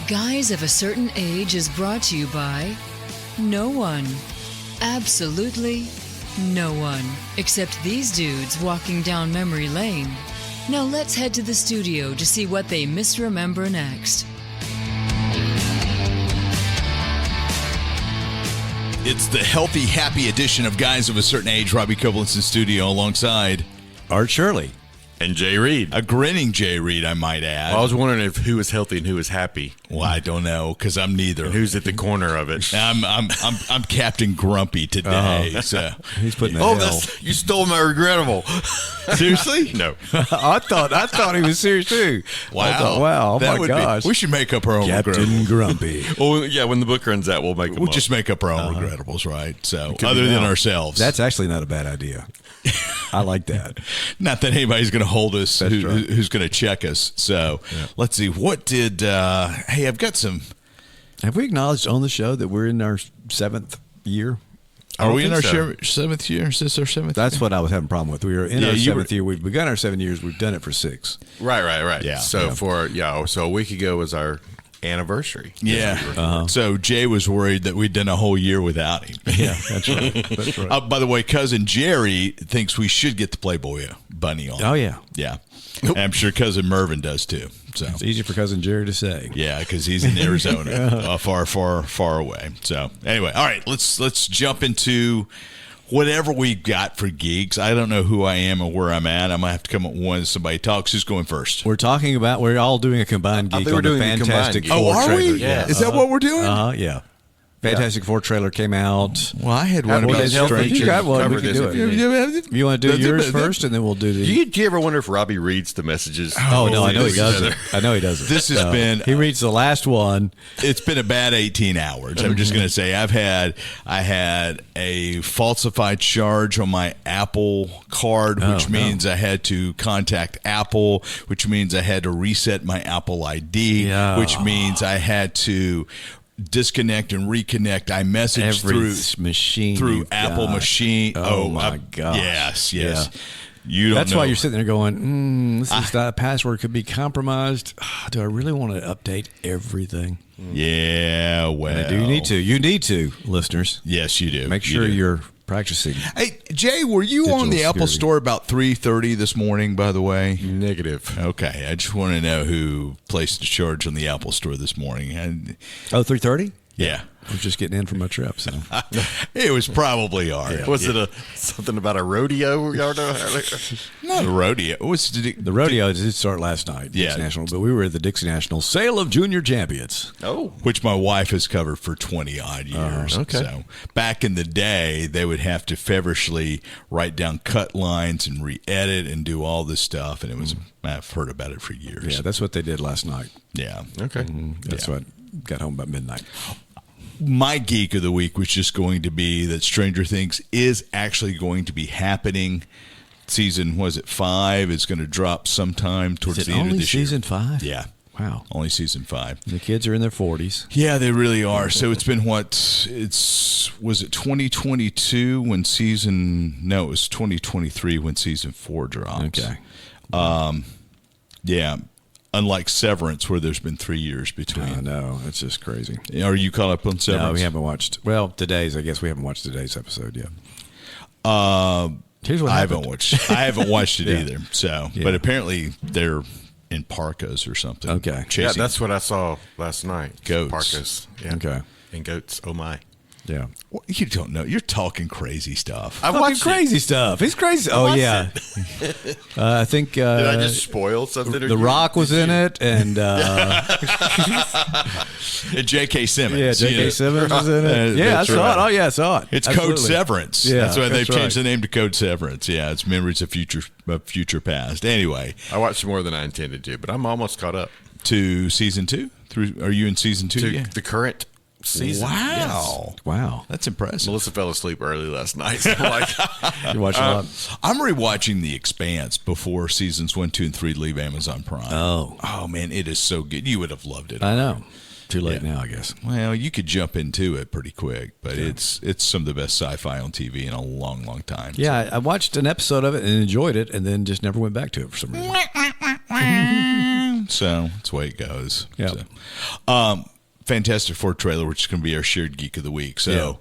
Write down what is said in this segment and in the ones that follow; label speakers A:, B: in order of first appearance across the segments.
A: Guys of a Certain Age is brought to you by no one. Absolutely no one. Except these dudes walking down memory lane. Now let's head to the studio to see what they misremember next.
B: It's the healthy, happy edition of Guys of a Certain Age. Robbie Koblitz in studio alongside
C: Art Shirley.
D: And Jay Reed.
B: a grinning Jay Reed, I might add.
D: I was wondering who was healthy and who was happy.
B: Well, I don't know because I'm neither.
D: And who's at the corner of it?
B: I'm Captain Grumpy today. So
C: He's putting
D: You stole my regrettable.
B: seriously,
D: No.
C: I thought he was serious too.
B: wow,
C: I thought, wow, oh
B: that
C: my
B: would
C: gosh.
B: we should make up our own regrettables.
C: Captain Grumpy.
D: Well, yeah, when the book runs out, we'll make them
B: We'll
D: up.
B: just make up our own regrettables, right? So
C: Could be
B: other than
C: now.
B: ourselves,
C: That's actually not a bad idea. I like that.
B: not that anybody's going to hold us,
C: That's right.
B: who's going to check us. So let's see. What did? Hey, I've got some.
C: Have we acknowledged on the show that we're in our 7th year?
B: Are we in our
D: think so.
B: 7th year? Is this our 7th?
C: That's what I was having a problem with. We were in
B: Yeah,
C: our
B: you
C: 7th year. We've begun our 7 years. We've done it for 6.
D: Right.
B: Yeah.
D: So so a week ago was our anniversary.
B: Yeah. So Jay was worried that we'd done a whole year without him.
C: Yeah, that's right. That's right.
B: By the way, cousin Jerry thinks we should get the Playboy bunny on.
C: Oh, yeah.
B: Yeah. And I'm sure cousin Mervin does too. So
C: It's easy for Cousin Jerry to say.
B: yeah, because he's in Arizona, far away. So anyway, all right, let's jump into whatever we got for geeks. I don't know who I am or where I'm at. I might have to come up with one as somebody talks. Who's going first?
C: We're talking about, we're all doing a combined
D: I
C: geek
D: think we're
C: on the
D: doing the
C: Fantastic
D: combined
C: Four
D: geek.
B: Are
C: trailer.
B: we?
C: Yeah.
B: Is that what we're doing?
C: Yeah. Fantastic Four trailer came out.
B: Well, I had one
C: Well,
B: about
C: then, if you got one, we
D: cover
C: can
D: this
C: do
D: if
C: it.
D: you need.
C: You want to do yours first, and then we'll do the...
D: Do you ever wonder if Robbie reads the messages?
C: Oh, no, I know he
D: Together?
C: doesn't. I know he doesn't.
B: This has been-
C: He reads the last one.
B: It's been a bad 18 hours. I'm just going to say I had a falsified charge on my Apple card, which means I had to contact Apple, which means I had to reset my Apple ID,
C: Yeah.
B: which means I had to disconnect and reconnect iMessage
C: Every machine
B: through
C: you've
B: Apple
C: got.
B: machine.
C: Oh, my gosh.
B: Yes.
C: Yeah.
B: You don't
C: That's
B: know.
C: why you're sitting there going, this is that password could be compromised. Do I really want to update everything?
B: Yeah, well.
C: Do you need to? You need to, listeners.
B: Yes, you do.
C: Make
B: You
C: sure
B: do.
C: you're practicing.
B: Hey, Jay, were you
C: Digital
B: on the Apple
C: security.
B: Store about 3:30 this morning, by the way?
D: Negative.
B: Okay, I just want to know who placed a charge on the Apple Store this morning.
C: Oh, 3:30?
B: Yeah.
C: I was just getting in from my trip, so.
B: It was probably ours.
D: Was it something about a rodeo? Y'all know?
B: Not a rodeo. It was
C: The rodeo did start last night,
B: Yeah.
C: Dixie National, but we were at the Dixie National Sale of Junior Champions.
D: Oh.
B: which my wife has covered for 20-odd years.
D: okay.
B: So back in the day, they would have to feverishly write down cut lines and re-edit and do all this stuff, and it was I've heard about it for years.
C: Yeah, that's what they did last night.
B: Yeah.
D: Okay.
C: That's what got home about midnight.
B: My geek of the week was just going to be that Stranger Things is actually going to be happening. Season, was it 5? Is going to drop sometime towards
C: Is it
B: the end
C: only
B: of this
C: season
B: year.
C: 5?
B: Yeah.
C: Wow.
B: Only season 5.
C: The kids are in their 40s.
B: Yeah, they really are. So it's been was it 2022 when it was 2023 when season 4 dropped.
C: Okay.
B: Yeah. Unlike Severance, where there's been 3 years
C: I
B: between.
C: know. It's just crazy.
B: Are you caught up on Severance?
C: No, we haven't watched. Well, I guess we haven't watched today's episode yet. Here's what
B: I
C: happened.
B: haven't watched it
C: Yeah.
B: either. So,
C: Yeah.
B: but apparently they're in parkas or something.
C: Okay.
D: Yeah,
B: Chasing
D: that's what I saw last night.
B: Goats.
D: Parkas. Yeah.
C: Okay.
D: And goats. Oh, my.
C: Yeah.
B: Well, you don't know. You're talking crazy stuff.
D: I
C: Fucking crazy stuff. He's crazy. Oh,
D: watched
C: yeah. I think
D: Did I just spoil something?
C: The Rock was in it, and
B: J.K. Simmons.
C: yeah, J.K. Simmons was in it. Yeah, I
B: That's
C: saw
B: right.
C: it. Oh, yeah, I saw it.
B: It's
C: Absolutely.
B: Code Severance.
C: Yeah,
B: That's why they've
C: that's
B: changed
C: right.
B: the name to Code Severance. Yeah, it's Memories of Future Past. Anyway,
D: I watched more than I intended to, but I'm almost caught up
B: to season 2. Are you in season 2?
D: to
B: Yeah.
D: the current season.
B: Wow.
C: Wow.
B: That's impressive.
D: Melissa fell asleep early last night. So I'm like,
C: You watched a lot?
B: I'm rewatching The Expanse before seasons 1, 2, and 3 leave Amazon Prime. Oh man, it is so good. You would have loved it.
C: I know. Too late
B: Yeah.
C: now, I guess.
B: Well, you could jump into it pretty quick, but it's some of the best sci-fi on TV in a long, long time.
C: Yeah, I watched an episode of it and enjoyed it, and then just never went back to it for some reason.
B: So that's the way it goes.
C: Yeah.
B: So, Fantastic Four trailer, which is going to be our shared geek of the week. So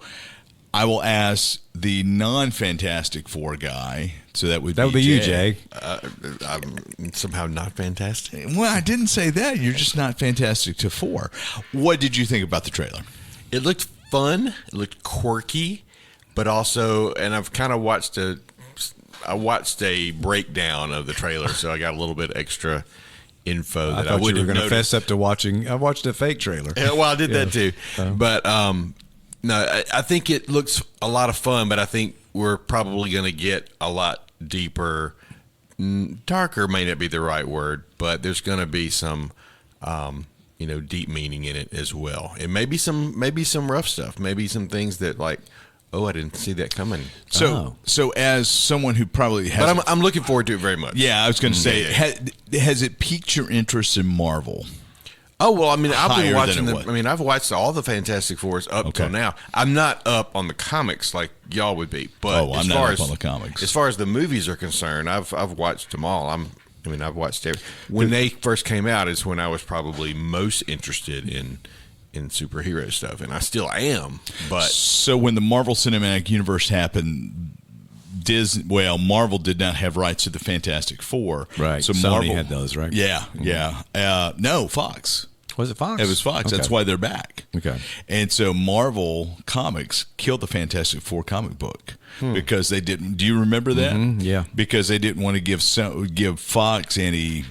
B: I will ask the non-Fantastic Four guy. So that would be
C: you, Jay.
D: I'm somehow not fantastic.
B: Well, I didn't say that. You're just not Fantastic to Four. What did you think about the trailer?
D: It looked fun. It looked quirky, but also, and I've kind of watched a breakdown of the trailer, so I got a little bit extra info that I
C: thought
D: wouldn't
C: you were
D: have
C: going to
D: noticed.
C: fess up to watching. I watched a fake trailer.
D: Yeah, well, I did that too. But no, I think it looks a lot of fun, but I think we're probably going to get a lot deeper. Darker may not be the right word, but there's going to be some, deep meaning in it as well. And maybe some rough stuff, maybe some things that like, oh, I didn't see that coming.
B: So as someone who probably has,
D: but I'm looking forward to it very much.
B: Yeah, I was going to say, has it piqued your interest in Marvel?
D: Oh, well, I mean, I've been watching
B: than it was.
D: I mean, I've watched all the Fantastic Fours up till now. I'm not up on the comics like y'all would be, but
B: I'm not up on the comics.
D: As far as the movies are concerned, I've watched them all. I've watched every. When they first came out is when I was probably most interested in superhero stuff, and I still am. But
B: so when the Marvel Cinematic Universe happened, Marvel did not have rights to the Fantastic Four.
C: Right.
B: So
C: Sony
B: Marvel
C: had those, right?
B: Yeah, yeah. No, Fox.
C: Was it Fox?
B: It was Fox.
C: Okay.
B: That's why they're back.
C: Okay.
B: And so Marvel Comics killed the Fantastic Four comic book because they didn't. Do you remember that?
C: Mm-hmm, yeah.
B: Because they didn't want to give Fox any.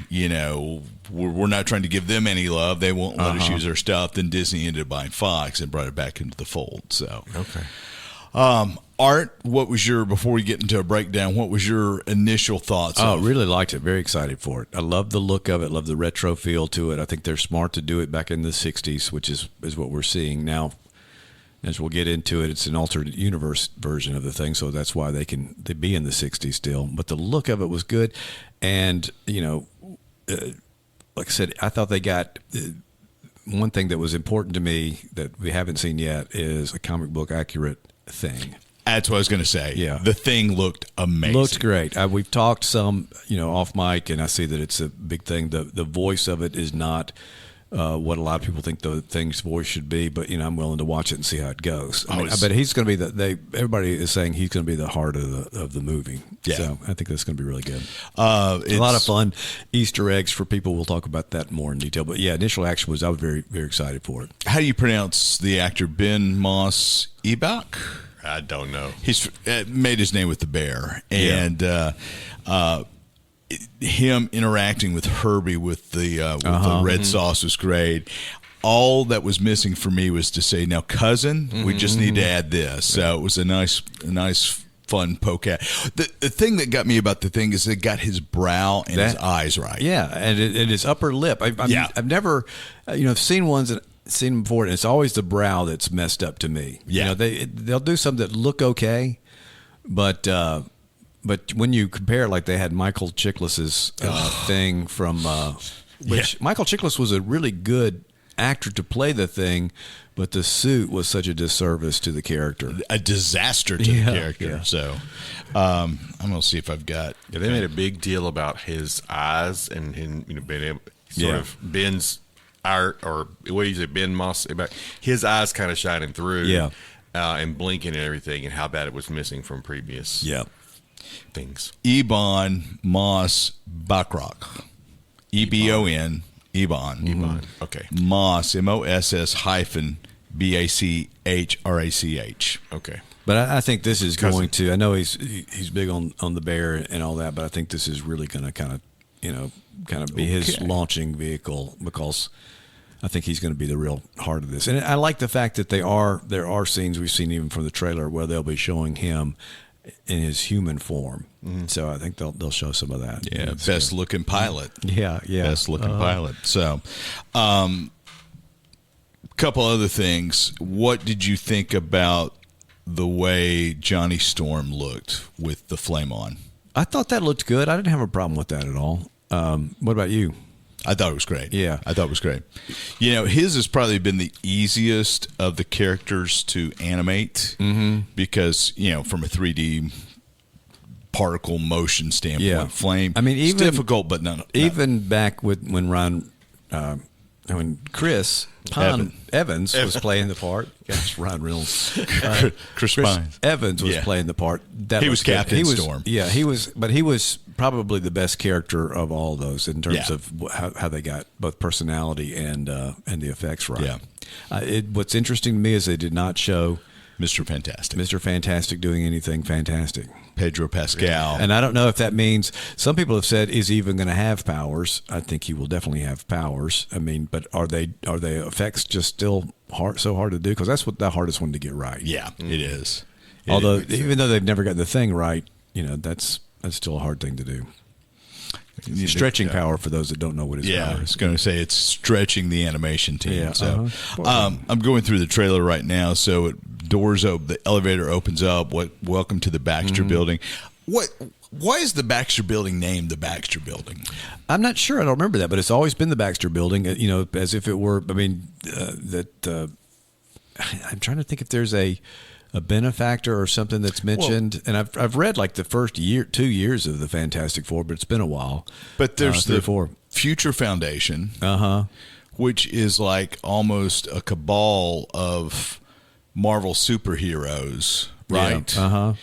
B: We're not trying to give them any love. They won't let us use their stuff. Then Disney ended up buying Fox and brought it back into the fold. So
D: okay.
B: Art, before we get into a breakdown, what was your initial thoughts?
C: Oh, really liked it. Very excited for it. I love the look of it. Love the retro feel to it. I think they're smart to do it back in the 60s, which is what we're seeing now. As we'll get into it, it's an alternate universe version of the thing, so that's why they be in the 60s still. But the look of it was good. And, like I said, I thought they got one thing that was important to me that we haven't seen yet is a comic book accurate thing.
B: That's what I was going to say.
C: Yeah.
B: The thing looked amazing.
C: Looked great. We've talked some, off mic, and I see that it's a big thing. The voice of it is not what a lot of people think the thing's voice should be, but I'm willing to watch it and see how it goes. I bet he's going to be everybody is saying he's going to be the heart of the movie.
B: Yeah.
C: So I think that's going to be really good.
B: A
C: lot of fun Easter eggs for people. We'll talk about that more in detail. But yeah, initial action I was very, very excited for it.
B: How do you pronounce the actor Ben Moss Ebach?
D: I don't know.
B: He's made his name with the bear, and him interacting with Herbie with the red sauce was great. All that was missing for me was to say, "Now, cousin, we just need to add this." So it was a nice fun poke at. The thing that got me about the thing is it got his brow and his eyes right.
C: Yeah, and his upper lip. I've never, I've seen ones that. Seen them before, and it's always the brow that's messed up to me.
B: Yeah,
C: they'll do some that look okay, but when you compare, like they had Michael Chiklis's thing from, which Michael Chiklis was a really good actor to play the thing, but the suit was such a disservice to the character,
B: a disaster to the character. Yeah. So I'm gonna see if I've got.
D: Yeah, they made a big deal about his eyes and him, being able sort of Ben's. Art, or what do you say, Ben Moss, his eyes kind of shining through, and blinking and everything, and how bad it was missing from previous things.
B: Ebon Moss Bachrach, Ebon, Ebon.
D: Okay.
B: Moss Moss hyphen BACHRACH.
D: Okay.
C: But I think this is going to. I know he's big on the bear and all that, but I think this is really going to kind of be his launching vehicle, because I think he's going to be the real heart of this. And I like the fact that there are scenes we've seen even from the trailer where they'll be showing him in his human form. Mm-hmm. So I think they'll show some of that.
B: Yeah, best looking pilot.
C: Yeah.
B: Best looking pilot. So, couple other things. What did you think about the way Johnny Storm looked with the flame on?
C: I thought that looked good. I didn't have a problem with that at all. What about you?
B: I thought it was great.
C: Yeah.
B: I thought it was great. His has probably been the easiest of the characters to animate because, from a 3D particle motion standpoint.
C: Yeah.
B: Flame.
C: I mean,
B: it's
C: even
B: difficult, but not
C: even back when Chris Evans was playing the part. Gosh, Ryan Reynolds.
B: Chris Pine.
C: Evans was playing the part.
B: He was Captain Storm.
C: Yeah, he was probably the best character of all those in terms of how they got both personality and the effects right.
B: Yeah.
C: What's interesting to me is they did not show
B: Mr.
C: Fantastic doing anything fantastic.
B: Pedro Pascal.
C: And I don't know if that means, some people have said, is he even going to have powers? I think he will definitely have powers. I mean, but are they effects just still so hard to do? Because that's the hardest one to get right.
B: Yeah, it is.
C: Although, even though they've never gotten the thing right, that's still a hard thing to do. Stretching power, for those that don't know what his power is.
B: I was going to say it's stretching the animation team.
C: Yeah,
B: so I'm going through the trailer right now. So doors open, the elevator opens up. Welcome to the Baxter Building. Why is the Baxter Building named the Baxter Building?
C: I'm not sure. I don't remember that, but it's always been the Baxter Building. As if it were. I mean, I'm trying to think if there's a benefactor or something that's mentioned, and I've read like the first 2 years of the Fantastic Four, but it's been a while.
B: But there's Future Foundation, which is like almost a cabal of Marvel superheroes, right?
C: Yeah.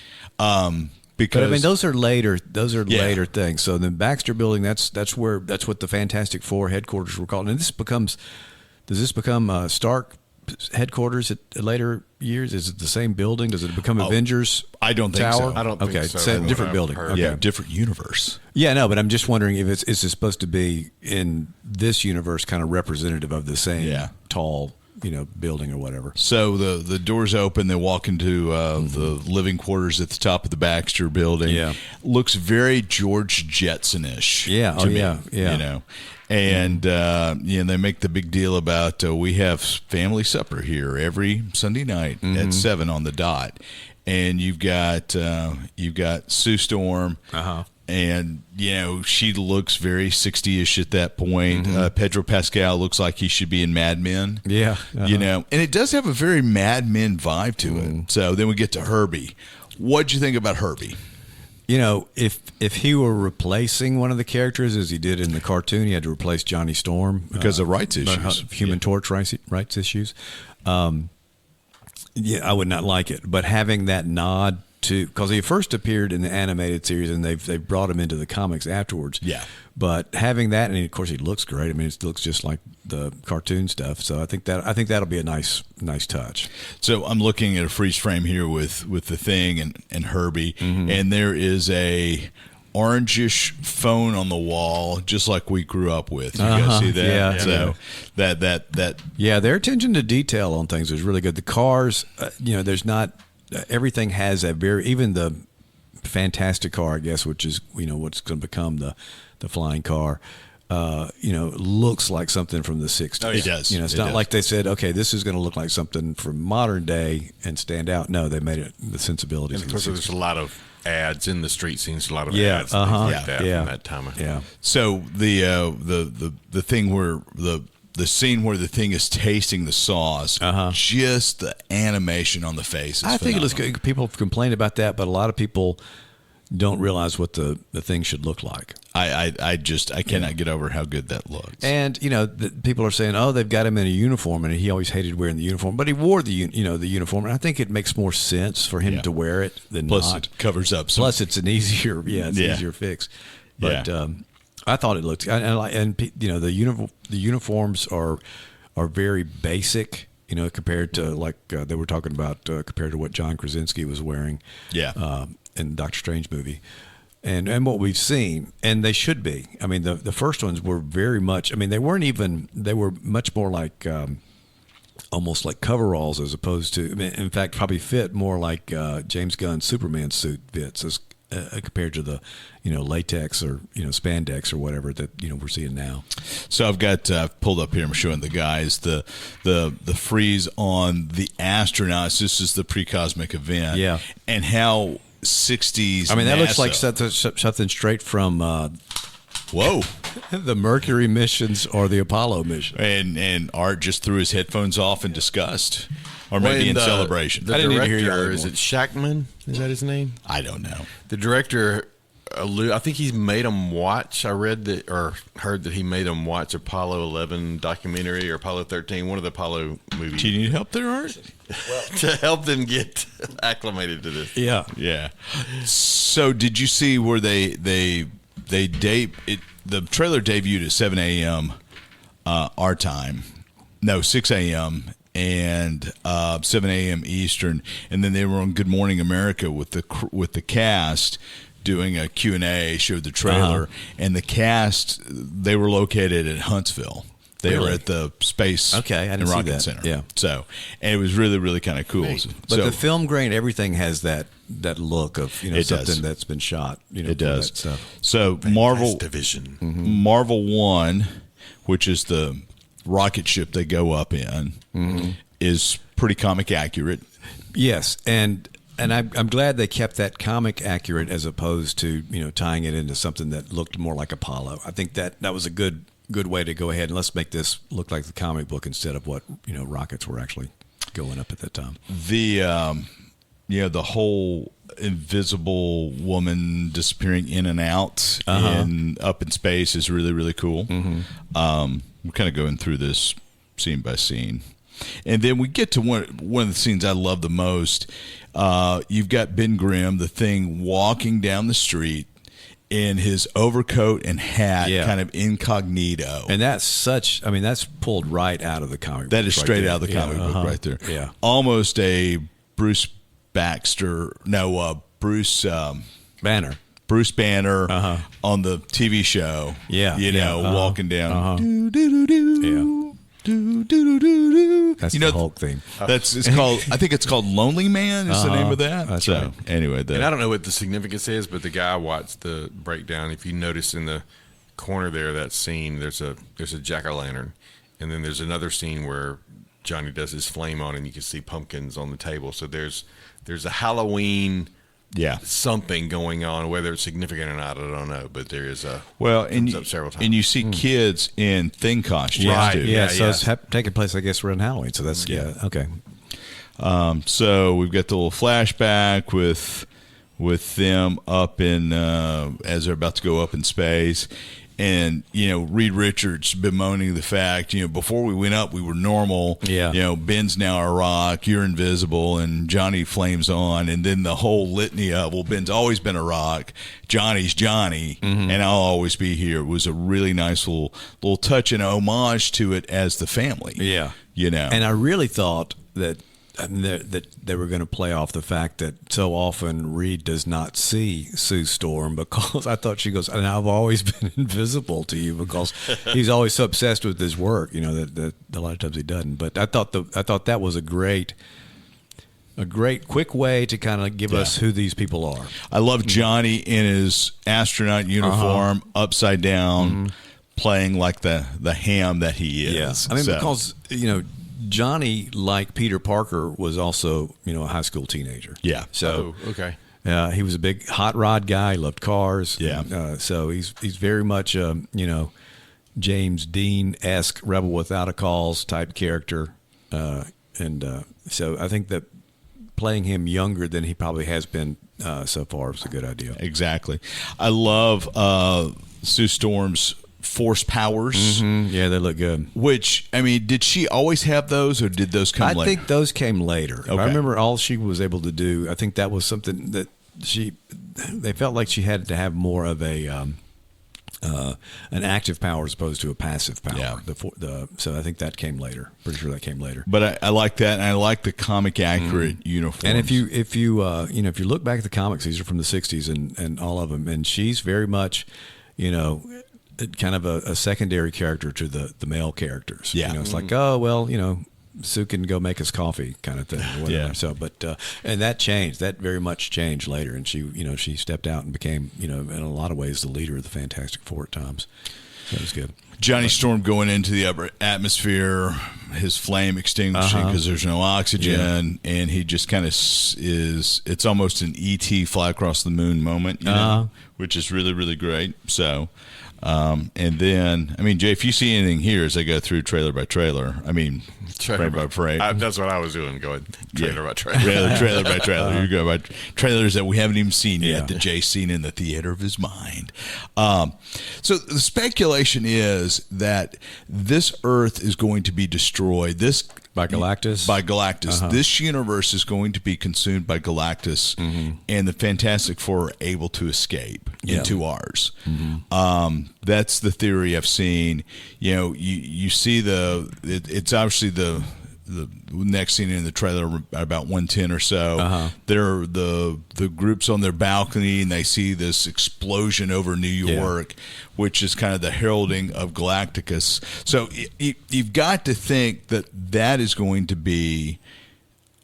B: Because
C: but I mean, those are later later things. So the Baxter Building, that's what the Fantastic Four headquarters were called. And does this become Stark headquarters at later years? Is it the same building? Does it become Avengers?
B: I don't think
C: Tower?
B: so.
D: I don't think so.
C: Same, different building. Okay.
B: Yeah, different universe.
C: Yeah, no, but I'm just wondering if it's supposed to be in this universe, kind of representative of the same tall, building or whatever.
B: So the doors open. They walk into the living quarters at the top of the Baxter Building.
C: Yeah,
B: looks very George Jetson-ish.
C: Yeah,
B: to me, And they make the big deal about we have family supper here every Sunday night at 7 on the dot, and you've got Sue Storm, and she looks very 60-ish at that point. Pedro Pascal looks like he should be in Mad Men.
C: Yeah,
B: and it does have a very Mad Men vibe to it. So then we get to Herbie. What'd you think about Herbie?
C: If he were replacing one of the characters, as he did in the cartoon, he had to replace Johnny Storm
B: because of rights issues,
C: Human Torch rights issues. I would not like it. But having that nod to, because he first appeared in the animated series, and they've brought him into the comics afterwards. Yeah. But having that, and of course he looks great. I mean, it looks just like the cartoon stuff. So I think that'll be a nice touch.
B: So I'm looking at a freeze frame here with the Thing and Herbie, and there is a orangish phone on the wall, just like we grew up with. You guys see that?
C: Yeah.
B: So that.
C: Yeah, their attention to detail on things is really good. The cars, there's not. Everything has even the Fantastic car, I guess, which is what's going to become the flying car. Looks like something from the 60s.
B: Oh, it does.
C: It's not like they said, okay, this is going to look like something from modern day and stand out. No, they made it the sensibilities.
D: And of course, there's a lot of ads in the street scenes. A lot of ads,
C: things
D: like that from that time.
C: Yeah.
B: So the thing where the scene where the Thing is tasting the sauce, just the animation on the face. I
C: think it looks good. People have complained about that, but a lot of people don't realize what the thing should look like.
B: I cannot get over how good that looks.
C: And people are saying, oh, they've got him in a uniform, and he always hated wearing the uniform, but he wore the uniform, and I think it makes more sense for him to wear it than
B: Plus
C: not.
B: It covers up.
C: Plus, it's an easier easier fix. But I thought it looked, and the uniforms are very basic. Compared to they were talking about compared to what John Krasinski was wearing. Yeah. In the Doctor Strange movie, and what we've seen, and they should be. I mean, the first ones were very much. I mean, they were much more like almost like coveralls as opposed to. I mean, in fact, probably fit more like James Gunn's Superman suit fits as compared to the latex or spandex or whatever that we're seeing now.
B: So I've got pulled up here. I'm showing the guys the freeze on the astronauts. This is the pre-cosmic event.
C: Yeah,
B: and how 60s.
C: I mean, that
B: NASA.
C: looks like something straight from the Mercury missions or the Apollo mission.
B: And Art just threw his headphones off in disgust. or maybe in
D: the,
B: celebration.
D: The
C: I didn't even hear you
D: director,
C: earlier.
D: is it Shackman? Is that his name?
B: I don't know.
D: The director, I think he's made them watch. I read that or heard that he made them watch Apollo 11 documentary or Apollo 13, one of the Apollo movies.
B: Do you need help there, Art?
D: To help them get acclimated to this.
C: Yeah.
B: Yeah. So did you see where the trailer debuted at 7 a.m. Our time? No, 6 a.m. and 7 a.m. Eastern, and then they were on Good Morning America with the cast doing a Q&A, showed the trailer, and the cast, they were located at Huntsville. They were at the Space and Rocket Center.
C: Yeah.
B: So, and it was really, really kind of cool.
C: But the film grain, everything has that look of something that's been shot.
B: It does.
C: That,
B: so Marvel
D: Division.
B: Marvel 1, which is the rocket ship they go up in, is pretty comic accurate.
C: Yes, and I'm glad they kept that comic accurate as opposed to tying it into something that looked more like Apollo. I think that was a good way to go ahead and let's make this look like the comic book instead of what rockets were actually going up at that time.
B: The the whole invisible woman disappearing in and out and up in space is really, really cool. We're kind of going through this scene by scene, and then we get to one of the scenes I love the most. You've got Ben Grimm, the Thing, walking down the street in his overcoat and hat, kind of incognito.
C: And that's pulled right out of the comic book.
B: That is straight out of the comic book right there.
C: Yeah.
B: Almost a Bruce Banner. Bruce Banner on the TV show. Walking down.
C: That's the Hulk theme.
B: It's called. I think it's called Lonely Man. Is the name of that?
C: That's right.
B: Anyway,
D: And I don't know what the significance is, but the guy watched the breakdown. If you notice in the corner there of that scene, there's a jack-o'-lantern, and then there's another scene where Johnny does his flame on, and you can see pumpkins on the table. So there's a Halloween. Something going on, whether it's significant or not, I don't know. But there is a comes up several times.
B: And you see kids in Thing costumes,
C: right?
B: too.
C: So it's taking place, I guess, around Halloween. So that's okay.
B: So we've got the little flashback with them up in as they're about to go up in space. And, Reed Richards bemoaning the fact, before we went up, we were normal. Yeah. Ben's now a rock, you're invisible, and Johnny flames on. And then the whole litany of, well, Ben's always been a rock, Johnny's Johnny, and I'll always be here. It was a really nice little touch and homage to it as the family.
C: Yeah. And I really thought that they were going to play off the fact that so often Reed does not see Sue Storm, because I thought she goes, and I've always been invisible to you, because he's always so obsessed with his work, that a lot of times he doesn't. But I thought that was a great quick way to kind of give us who these people are.
B: I love Johnny in his astronaut uniform, upside down, playing like the ham that he is.
C: Yeah. Because Johnny, like Peter Parker, was also, a high school teenager.
B: Yeah.
C: So,
D: okay.
C: He was a big hot rod guy, loved cars.
B: Yeah.
C: So he's very much, James Dean-esque Rebel Without a Cause type character. So I think that playing him younger than he probably has been so far is a good idea.
B: Exactly. I love Sue Storm's force powers.
C: Yeah, they look good.
B: Which, did she always have those, or did those come later?
C: I think those came later.
B: Okay.
C: I remember all she was able to do, I think that was something that they felt like she had to have more of an active power as opposed to a passive power.
B: Yeah.
C: So I think that came later. Pretty sure that came later.
B: But I like that, and I like the comic accurate uniforms.
C: And if you look back at the comics, these are from the 60s and all of them, and she's very much, kind of a secondary character to the male characters.
B: Yeah.
C: It's like, Sue can go make us coffee kind of thing. Or whatever.
B: Yeah.
C: So, but and that changed. That very much changed later, and she stepped out and became, in a lot of ways, the leader of the Fantastic Four at times. So that was good.
B: Johnny Storm going into the upper atmosphere, his flame extinguishing because there's no oxygen, and he just kind of is. It's almost an E.T. fly across the moon moment, which is really, really great. So. And then, I mean, Jay, if you see anything here as I go through trailer by trailer, I mean, frame by frame.
D: That's what I was doing, going trailer by trailer.
B: Trailer by trailer. You go by trailers that we haven't even seen yet, that Jay's seen in the theater of his mind. So the speculation is that this Earth is going to be destroyed.
C: By Galactus?
B: By Galactus. This universe is going to be consumed by Galactus, and the Fantastic Four are able to escape into ours. That's the theory I've seen. You know, you see it's obviously the next scene in the trailer, about 110 or so. They're the group's on their balcony, and they see this explosion over New York, which is kind of the heralding of Galacticus. So you've got to think that is going to be.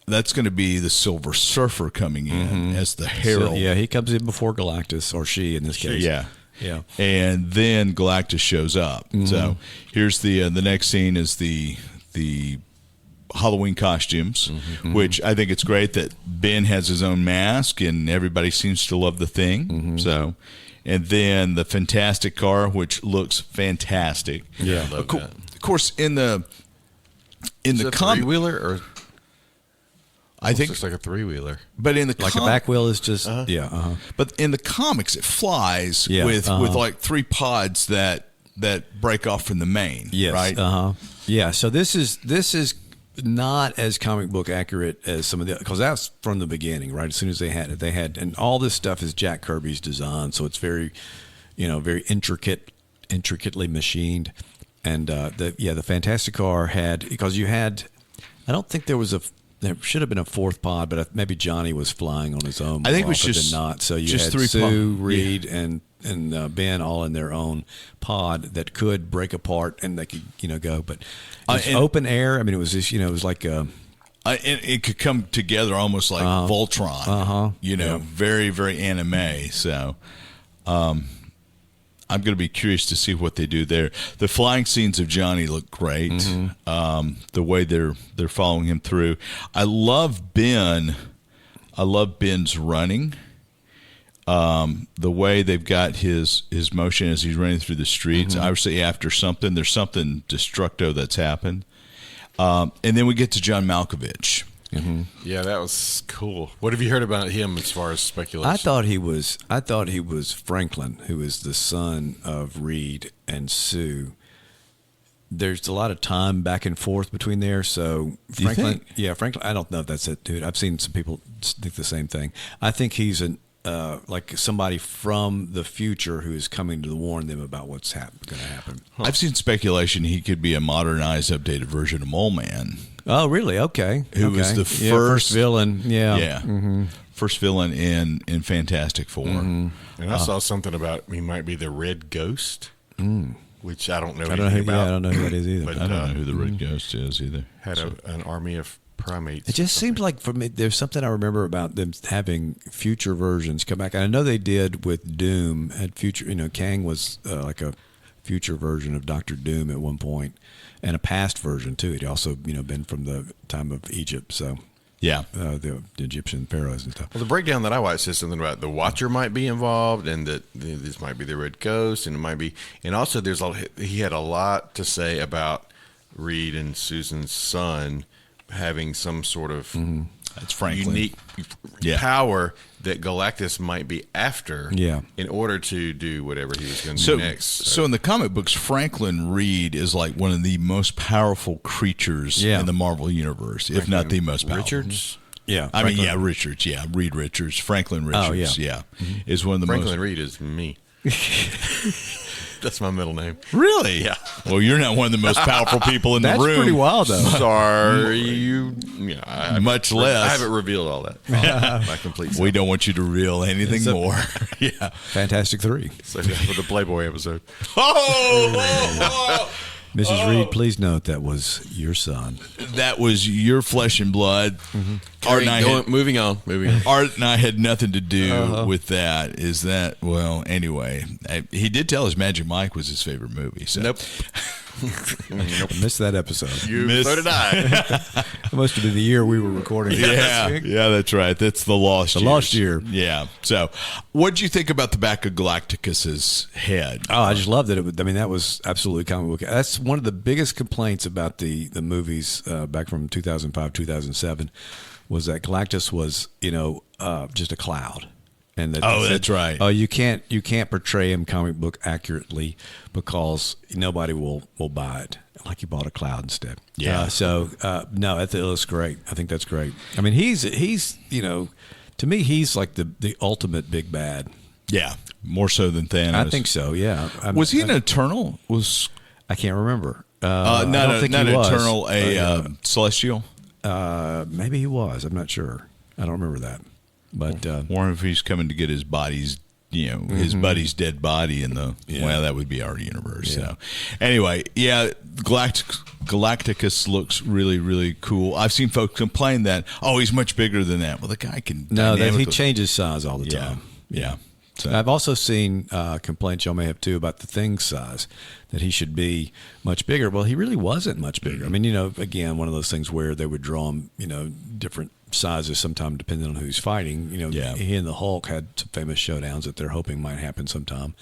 B: That's going to be the Silver Surfer coming in as the herald.
C: So, he comes in before Galactus, or she in this case.
B: Yeah. And then Galactus shows up. So here's the next scene is the Halloween costumes, which I think it's great that Ben has his own mask and everybody seems to love the thing. So, and then the Fantastic car, which looks fantastic.
D: Yeah, I love that.
B: Of course, in the comic
D: three-wheeler, or
B: I think
D: looks like a three-wheeler,
B: but in the
C: like the back wheel is just
B: But in the comics, it flies with like 3 pods that break off from the main.
C: Yes.
B: Right.
C: Yeah. So this is not as comic book accurate as some of the, because that's from the beginning, right? As soon as they had, and all this stuff is Jack Kirby's design, so it's very, very intricately machined. And the Fantastic car had, because you had, I don't think there should have been a 4th pod, but maybe Johnny was flying on his own.
B: I think it was just
C: not. So you
B: just
C: had
B: 3
C: Sue, Reed, and Ben all in their own pod that could break apart and they could go. But it's open air. I mean, it was just it was like
B: it could come together almost like Voltron. Very very anime. So. I'm going to be curious to see what they do there. The flying scenes of Johnny look great. The way they're following him through. I love Ben. I love Ben's running. The way they've got his motion as he's running through the streets. Obviously, after there's something destructo that's happened. And then we get to John Malkovich.
D: Yeah, that was cool. What have you heard about him as far as speculation?
C: I thought he was Franklin, who is the son of Reed and Sue. There's a lot of time back and forth between there. So Franklin, Franklin. I don't know if that's it, dude. I've seen some people think the same thing. I think he's like somebody from the future who is coming to warn them about what's going to happen.
B: I've seen speculation he could be a modernized, updated version of Mole Man.
C: Oh, really? Okay.
B: Who was the first
C: villain?
B: First villain in Fantastic Four.
D: And I saw something about he might be the Red Ghost, which I don't know
C: I
D: anything about.
C: I don't know who that is either.
B: But I don't know who the Red Ghost is either.
D: Had an army of primates.
C: It just seemed like, for me, there's something I remember about them having future versions come back. And I know they did with Doom. Had future, Kang was like a future version of Dr. Doom at one point, and a past version too. He'd also, been from the time of Egypt. So the Egyptian pharaohs and stuff.
D: Well, the breakdown that I watched says something about the Watcher might be involved, and that this might be the Red Ghost, and it might be, and also he had a lot to say about Reed and Susan's son having some sort of
B: That's Franklin.
D: Unique power that Galactus might be after in order to do whatever he was going to do next.
B: So in the comic books, Franklin Reed is like one of the most powerful creatures in the Marvel Universe, if not the most powerful.
D: Richards?
C: Yeah.
B: Richards, Reed Richards. Franklin Richards, is one of the
D: Franklin Reed is me. That's my middle name.
B: Really?
D: Yeah.
B: Well, you're not one of the most powerful people in the room.
C: That's pretty wild, though.
D: Sorry,
B: much less.
D: I haven't revealed all that. My complete self.
B: We don't want you to reveal anything more.
C: Fantastic 3.
D: So for the Playboy episode.
C: Mrs. Reed, please note that was your son.
B: That was your flesh and blood.
D: Moving on.
B: Art and I had nothing to do with that. Anyway, he did tell us Magic Mike was his favorite movie. So.
D: Nope.
C: I missed that episode.
D: So did I.
C: It must have been the year we were recording.
B: Yeah, that's right. That's the lost
C: year.
B: Yeah. So, what did you think about the back of Galacticus's head?
C: Oh, I just loved it. That was absolutely comic book. That's one of the biggest complaints about the movies back from 2005, 2007, was that Galactus was, just a cloud. And
B: that's right.
C: Oh, you can't portray him comic book accurately because nobody will buy it. Like you bought a cloud instead.
B: Yeah.
C: No, it looks great. I think that's great. I mean, he's to me, he's like the ultimate big bad.
B: Yeah, more so than Thanos.
C: I think so. Yeah.
B: Was he an Eternal?
C: I can't remember.
B: Not Eternal, Celestial.
C: Maybe he was. I'm not sure. I don't remember that. But
B: or if he's coming to get his body's, his buddy's dead body in the well, that would be our universe. Yeah. So anyway, Galacticus looks really, really cool. I've seen folks complain that he's much bigger than that. Well, the guy can
C: he changes size all the time.
B: Yeah. So.
C: I've also seen complaints y'all may have too about the Thing's size, that he should be much bigger. Well, he really wasn't much bigger. I mean, again, one of those things where they would draw him, different sizes sometime depending on who's fighting. He and the Hulk had some famous showdowns that they're hoping might happen sometime.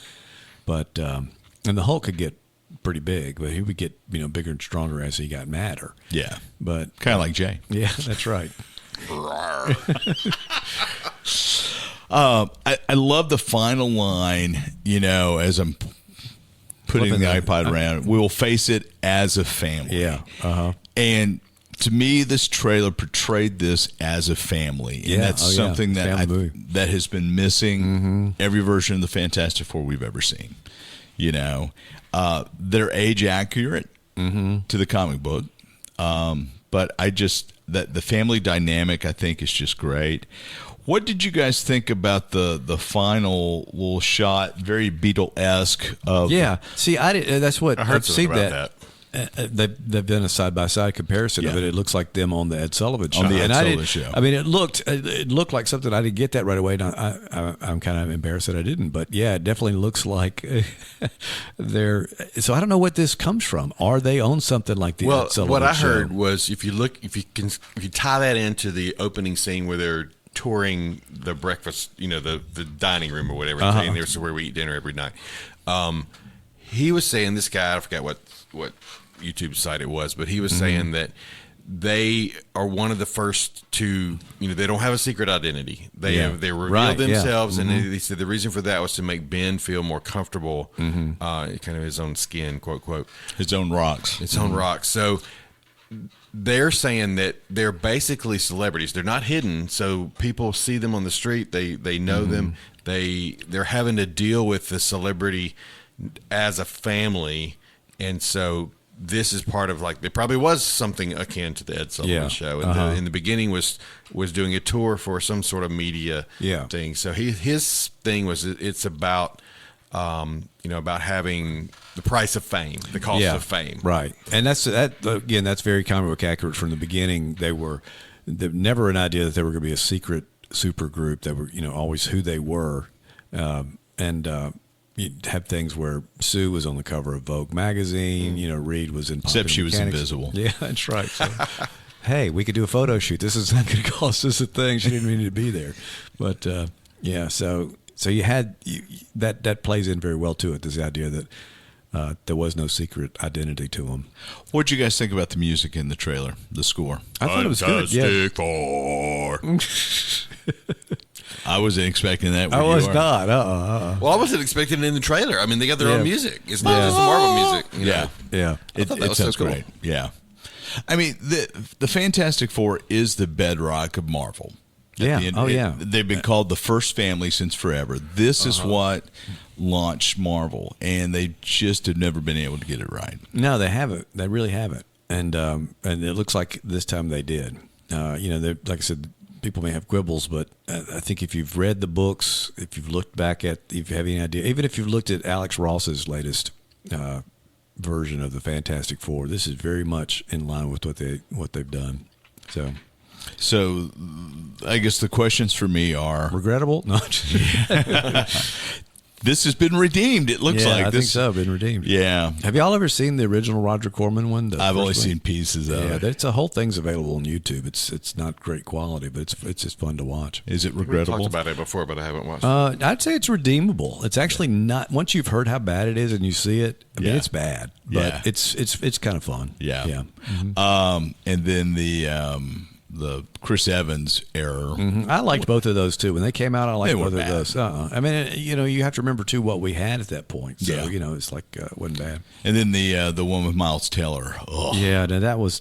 C: But and the Hulk could get pretty big, but he would get bigger and stronger as he got madder.
B: Yeah,
C: but
B: kind of like Jay.
C: Yeah, that's right.
B: I love the final line, as I'm putting the iPod around. We will face it as a family.
C: Yeah. Uh-huh.
B: And to me, this trailer portrayed this as a family. And that's something that has been missing every version of the Fantastic Four we've ever seen. They're age accurate to the comic book. But that the family dynamic, I think, is just great. What did you guys think about the final little shot, very Beatle-esque of?
C: Yeah, see, that's what
D: I heard
C: I've seen
D: about that.
C: They've done a side-by-side comparison of it. It looks like them on the Ed Sullivan show.
B: On the Ed Sullivan show.
C: I mean, it looked like something. I didn't get that right away. And I'm kind of embarrassed that I didn't. But yeah, it definitely looks like they're. So I don't know what this comes from. Are they on something like the Ed Sullivan show?
D: What I heard was if you tie that into the opening scene where they're touring the breakfast, the dining room or whatever, and there's where we eat dinner every night. He was saying, this guy, I forgot what YouTube site it was, but he was saying that they are one of the first to, they don't have a secret identity. They reveal themselves, and they said the reason for that was to make Ben feel more comfortable, kind of his own skin, quote, quote.
B: His own rocks.
D: His own rocks. So they're saying that they're basically celebrities. They're not hidden, so people see them on the street. They know them. They're having to deal with the celebrity as a family, and so this is part of there probably was something akin to the Ed Sullivan show. And in the beginning was doing a tour for some sort of media thing. So his thing was it's about about having the price of fame, the cost of fame.
C: Right. And that's very comic book accurate from the beginning. They never an idea that they were going to be a secret super group. They were, always who they were. You'd have things where Sue was on the cover of Vogue magazine, Reed was in
B: Except she was
C: Mechanics.
B: invisible.
C: Yeah, that's right. So, hey, we could do a photo shoot. This is not going to cost us a thing. She didn't mean to be there. But, so you had that plays in very well to it. This idea that there was no secret identity to him.
B: What did you guys think about the music in the trailer, the score?
C: I thought it was good. Yeah.
B: Four. I wasn't expecting that.
C: I was not.
D: Well, I wasn't expecting it in the trailer. I mean, they got their own music. It's not just Marvel music.
C: Yeah.
B: It sounds cool. Great. Yeah. I mean, the Fantastic Four is the bedrock of Marvel.
C: Yeah.
B: They've been called the first family since forever. This is what launched Marvel, and they just have never been able to get it right.
C: No, they haven't. They really haven't. And it looks like this time they did. Like I said, people may have quibbles, but I think if you've read the books, if you've looked back if you have any idea, even if you've looked at Alex Ross's latest version of the Fantastic Four, this is very much in line with what they've done. So
B: I guess the questions for me are
C: regrettable. No.
B: this has been redeemed. It looks like
C: I
B: this.
C: think so. Been redeemed.
B: Yeah.
C: Have y'all ever seen the original Roger Corman one?
B: I've only seen pieces of it.
C: It's a whole thing's available on YouTube. It's not great quality, but it's just fun to watch.
B: Is it
D: We
B: regrettable?
D: talked about it before, but I haven't watched it.
C: I'd say it's redeemable. It's actually not. Once you've heard how bad it is and you see it, I mean, it's bad, but it's kind of fun.
B: Yeah.
C: Yeah. Mm-hmm.
B: And then the Chris Evans era.
C: Mm-hmm. I liked both of those too. When they came out, I liked
B: They weren't
C: both of
B: bad.
C: those. I mean, you have to remember too what we had at that point. So
B: Yeah.
C: it's like it wasn't bad.
B: And then the one with Miles Teller. Oh.
C: Yeah, no, that was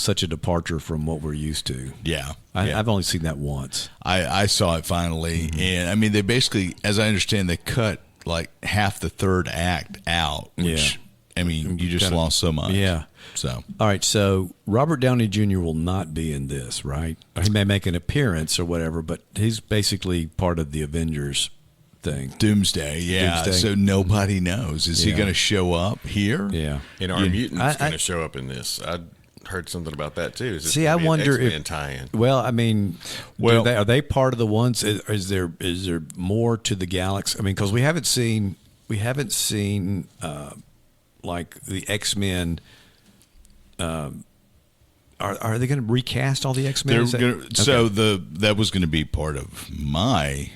C: such a departure from what we're used to.
B: Yeah.
C: I've only seen that once.
B: I saw it finally, and I mean, they basically, as I understand, they cut like half the third act out, which, I mean, you just lost so much.
C: Yeah.
B: So,
C: All right, so Robert Downey Jr. will not be in this, right? He may make an appearance or whatever, but he's basically part of the Avengers thing.
B: Doomsday, yeah.
C: Doomsday.
B: So nobody knows. Is he going to show up here?
C: Yeah.
D: And our mutant's
C: I-
D: going to show up in this. I heard something about that too. Is this
C: See,
D: gonna
C: I
D: be an
C: wonder
D: X-Men
C: if
D: tie-in?
C: Well, I mean, are they part of the ones? Is there more to the galaxy? I mean, because we haven't seen like the X-Men. Are they going to recast all the X-Men?
B: So that was going to be part of my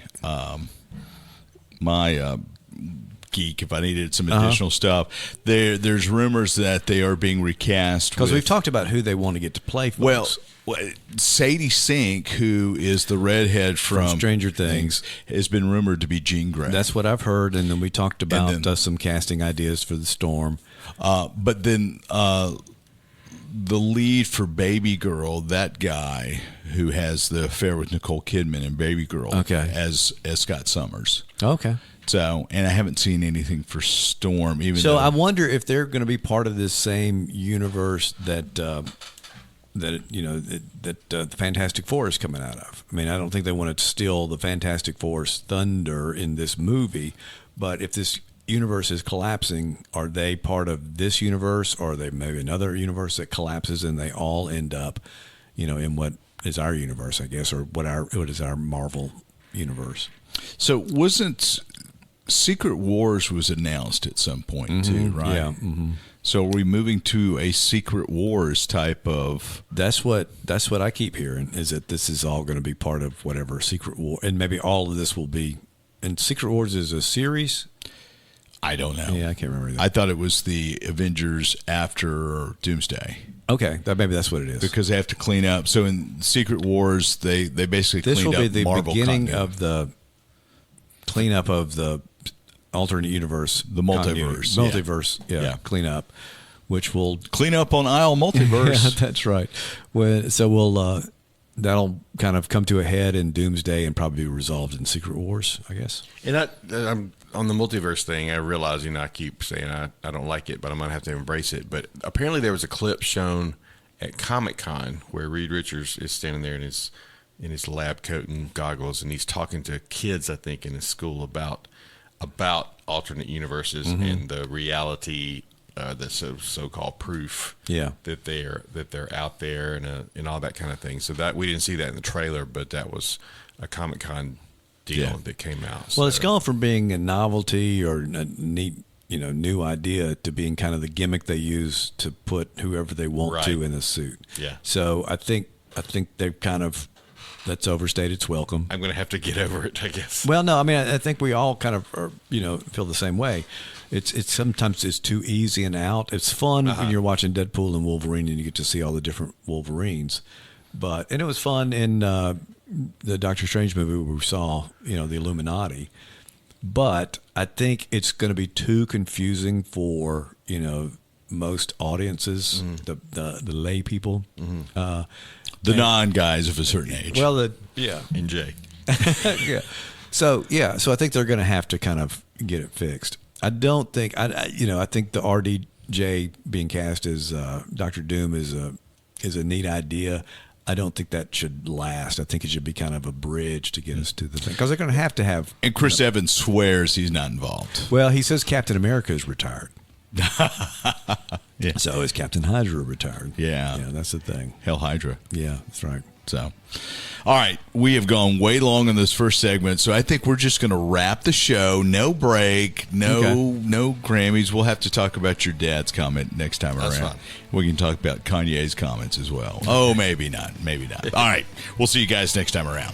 B: geek if I needed some additional stuff. There's rumors that they are being recast
C: because we've talked about who they want to get to play. Folks.
B: Well, Sadie Sink, who is the redhead from
C: Stranger Things,
B: has been rumored to be Jean Grey.
C: That's what I've heard, and then we talked about some casting ideas for the Storm.
B: But then the lead for Baby Girl, that guy who has the affair with Nicole Kidman in Baby Girl, as Scott Summers.
C: Okay.
B: So, and I haven't seen anything for Storm.
C: I wonder if they're going to be part of this same universe that the Fantastic Four is coming out of. I mean, I don't think they want to steal the Fantastic Four's thunder in this movie, but if this universe is collapsing, are they part of this universe, or are they maybe another universe that collapses and they all end up, in what is our universe, I guess, or what is our Marvel universe?
B: So wasn't Secret Wars was announced at some point too, right?
C: Yeah. Mm-hmm.
B: So are we moving to a Secret Wars type of?
C: That's what I keep hearing, is that this is all going to be part of whatever Secret War, and maybe all of this will be. And Secret Wars is a series.
B: I don't know.
C: Yeah, I can't remember either.
B: I thought it was the Avengers after Doomsday.
C: Okay, maybe that's what it is.
B: Because they have to clean up. So in Secret Wars, they basically cleaned up Marvel.
C: This will be the beginning
B: continuity.
C: of the cleanup of the alternate universe,
B: the multiverse,
C: multiverse, cleanup, which will
B: clean up on aisle multiverse.
C: Yeah, that's right. We'll that'll kind of come to a head in Doomsday and probably be resolved in Secret Wars, I guess.
D: And I'm on the multiverse thing. I realize, I keep saying I don't like it, but I'm gonna have to embrace it. But apparently, there was a clip shown at Comic-Con where Reed Richards is standing there in his lab coat and goggles, and he's talking to kids, I think, in his school about alternate universes and the reality, the so-called proof that they're out there and all that kind of thing. So that we didn't see that in the trailer, but that was a Comic-Con deal that came out.
C: Well, it's gone from being a novelty or a neat, new idea to being kind of the gimmick they use to put whoever they want to in a suit. Yeah. So I think they've kind of. That's overstated its welcome.
D: I'm going to have to get over it, I guess.
C: Well, no, I mean, I think we all kind of feel the same way. It's sometimes it's too easy and out. It's fun when you're watching Deadpool and Wolverine and you get to see all the different Wolverines. And it was fun in the Doctor Strange movie where we saw, the Illuminati. But I think it's going to be too confusing for, most audiences, the lay people. Mm-hmm.
B: The non-guys of a certain age.
C: Well,
D: and Jay.
C: Yeah. So I think they're going to have to kind of get it fixed. I don't think I think the RDJ being cast as Dr. Doom is a neat idea. I don't think that should last. I think it should be kind of a bridge to get us to the thing, because they're going to have.
B: And Chris Evans swears he's not involved.
C: Well, he says Captain America is retired.
B: Yeah.
C: So is Captain Hydra retired?
B: Yeah.
C: Yeah, that's the thing.
B: Hell Hydra.
C: Yeah, that's right.
B: So, all right, we have gone way long in this first segment, so I think we're just going to wrap the show. No break, no Grammys. We'll have to talk about your dad's comment next time around.
D: Fine.
B: We can talk about Kanye's comments as well. Oh, maybe not. All right, we'll see you guys next time around.